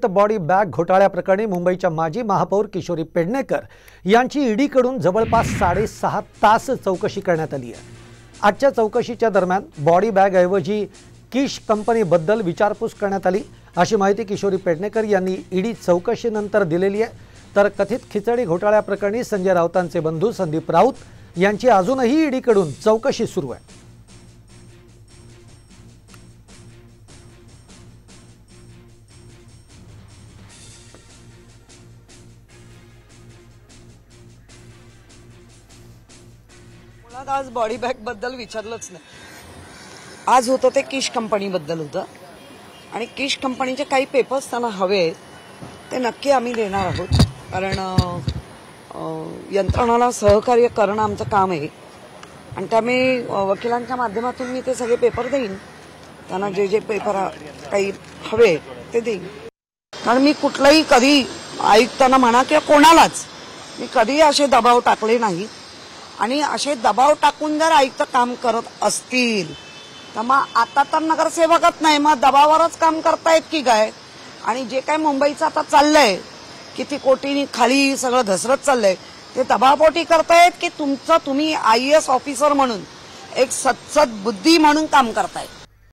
Body bag घोटाळ्याप्रकरणी मुंबईच्या माजी महापौर किशोरी पेडणेकर यांची ईडीकडून जवळपास 6.5 तास चौकशी करण्यात आली आहे। आजच्या चौकशीच्या दरम्यान बॉडी बॅग ऐवजी किश कंपनीबद्दल विचारपूस करण्यात आली अशी माहिती किशोरी पेडणेकर यांनी ईडी चौकशीनंतर दिलेली आहे। तर कथित खिचडी घोटाळ्याप्रकरणी संजय राऊतांचे बंधू संदीप राऊत यांची अजूनही ईडीकडून चौकशी सुरू आहे। आज बॉडी बॅग बद्दल विचारलंच नाही। आज होतं ते किश कंपनी बद्दल होतं आणि किश कंपनीचे काही पेपर्स त्यांना हवे ते नक्की आम्ही देणार आहोत, कारण यंत्रणाला सहकार्य करणं आमचं काम आहे आणि त्यामुळे वकिलांच्या माध्यमातून मी ते सगळे पेपर देईन। त्यांना जे जे पेपर काही हवे ते देईन, कारण मी कुठलाही कधी आयुक्तांना म्हणा किंवा कोणालाच मी कधी असे दबाव टाकले नाही आणि असे दबाव टाकून जर आयुक्त काम करत असतील तर मग आता तर नगरसेवकच नाही, मग दबावावरच काम करतायत की काय? आणि जे काय मुंबईचं आता चाललंय किती कोटींनी खाली सगळं घसरत चाललंय ते दबावपोटी करतायत की तुम्ही IAS ऑफिसर म्हणून एक सत्सद बुद्धी म्हणून काम करतायत?